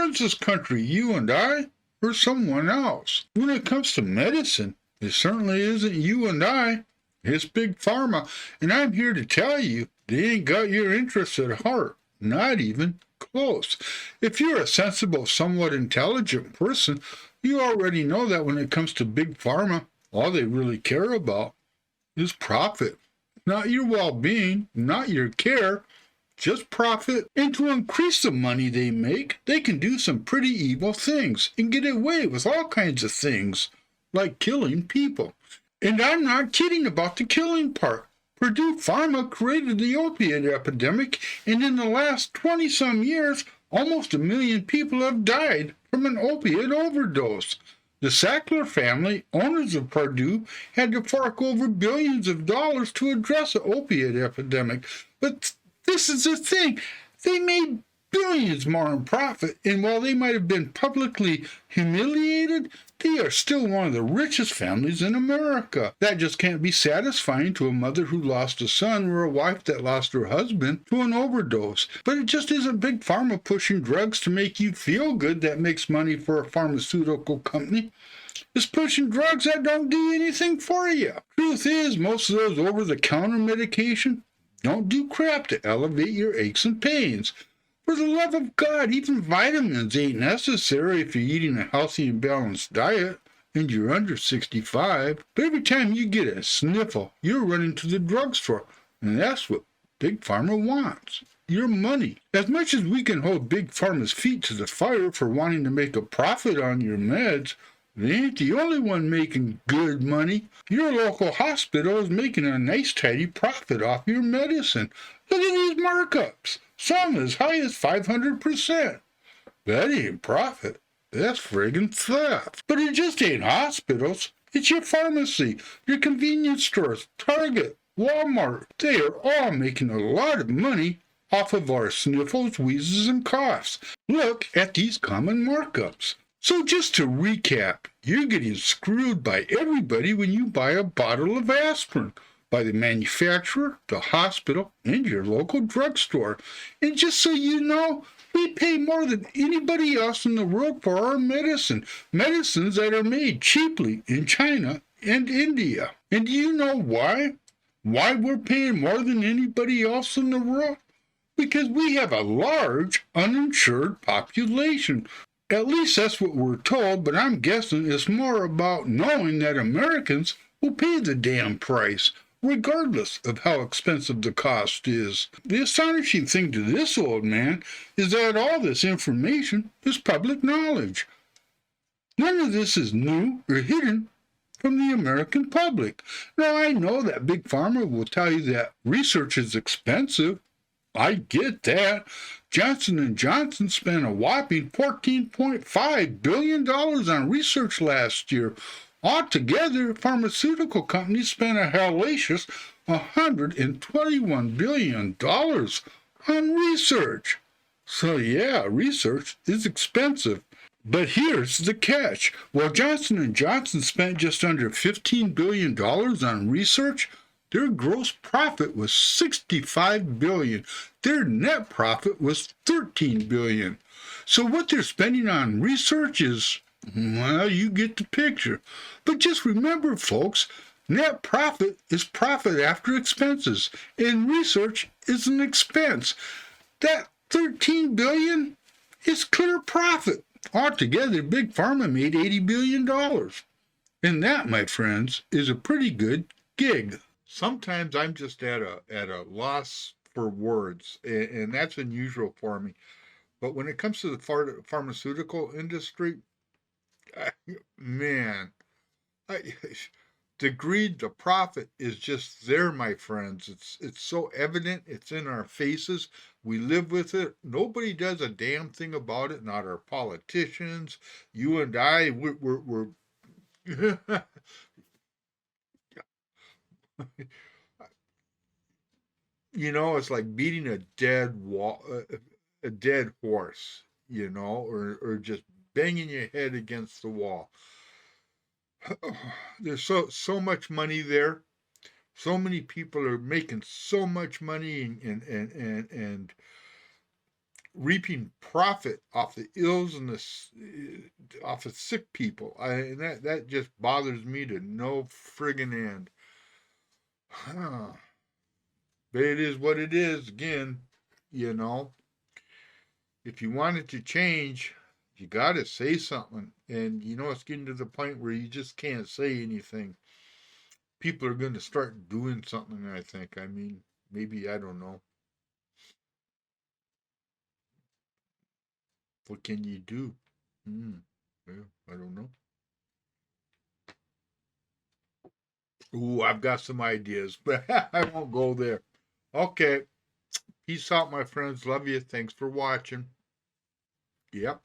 runs this country, you and I, or someone else? When it comes to medicine, it certainly isn't you and I. It's Big Pharma, and I'm here to tell you they ain't got your interests at heart. Not even close. If you're a sensible, somewhat intelligent person, you already know that when it comes to Big Pharma, all they really care about is profit. Not your well-being, not your care, just profit. And to increase the money they make, they can do some pretty evil things and get away with all kinds of things, like killing people. And I'm not kidding about the killing part. Purdue Pharma created the opiate epidemic, and in the last 20-some years, almost 1 million people have died from an opiate overdose. The Sackler family, owners of Purdue, had to fork over billions of dollars to address the opiate epidemic. But this is the thing. They made billions more in profit, and while they might have been publicly humiliated, they are still one of the richest families in America. That just can't be satisfying to a mother who lost a son or a wife that lost her husband to an overdose. But it just isn't Big Pharma pushing drugs to make you feel good that makes money for a pharmaceutical company. It's pushing drugs that don't do anything for you. Truth is, most of those over-the-counter medication don't do crap to elevate your aches and pains. For the love of God, even vitamins ain't necessary if you're eating a healthy and balanced diet and you're under 65. But every time you get a sniffle, you're running to the drugstore, and that's what Big Pharma wants. Your money. As much as we can hold Big Pharma's feet to the fire for wanting to make a profit on your meds, they ain't the only one making good money. Your local hospital is making a nice tidy profit off your medicine. Look at these markups. Some as high as 500%. That ain't profit. That's friggin' theft. But it just ain't hospitals. It's your pharmacy, your convenience stores, Target, Walmart. They are all making a lot of money off of our sniffles, wheezes, and coughs. Look at these common markups. So just to recap, you're getting screwed by everybody when you buy a bottle of aspirin. By the manufacturer, the hospital, and your local drugstore. And just so you know, we pay more than anybody else in the world for our medicine. Medicines that are made cheaply in China and India. And do you know why? Why we're paying more than anybody else in the world? Because we have a large uninsured population. At least that's what we're told, but I'm guessing it's more about knowing that Americans will pay the damn price, regardless of how expensive the cost is. The astonishing thing to this old man is that all this information is public knowledge. None of this is new or hidden from the American public. Now, I know that Big Pharma will tell you that research is expensive. I get that. Johnson & Johnson spent a whopping $14.5 billion on research last year. Altogether, pharmaceutical companies spent a hellacious $121 billion on research. So yeah, research is expensive. But here's the catch. While Johnson & Johnson spent just under $15 billion on research, their gross profit was $65 billion. Their net profit was $13 billion. So what they're spending on research is, well, you get the picture. But just remember, folks, net profit is profit after expenses, and research is an expense. That $13 billion is clear profit. Altogether, Big Pharma made $80 billion. And that, my friends, is a pretty good gig. Sometimes I'm just at a loss for words, and that's unusual for me. But when it comes to the pharmaceutical industry, man, the greed, the profit is just there, my friends. It's so evident. It's in our faces. We live with it. Nobody does a damn thing about it. Not our politicians. You and I, we're you know, it's like beating a dead a dead horse, you know, or just banging your head against the wall. There's so much money there. So many people are making so much money, and reaping profit off the ills and off of sick people. And that just bothers me to no friggin' end. But it is what it is. Again, you know, if you want it to change, you got to say something. And it's getting to the point where you just can't say anything. People are going to start doing something, I think. I mean, maybe, I don't know. What can you do? Yeah, I don't know. Ooh, I've got some ideas, but I won't go there. Okay. Peace out, my friends. Love you. Thanks for watching. Yep.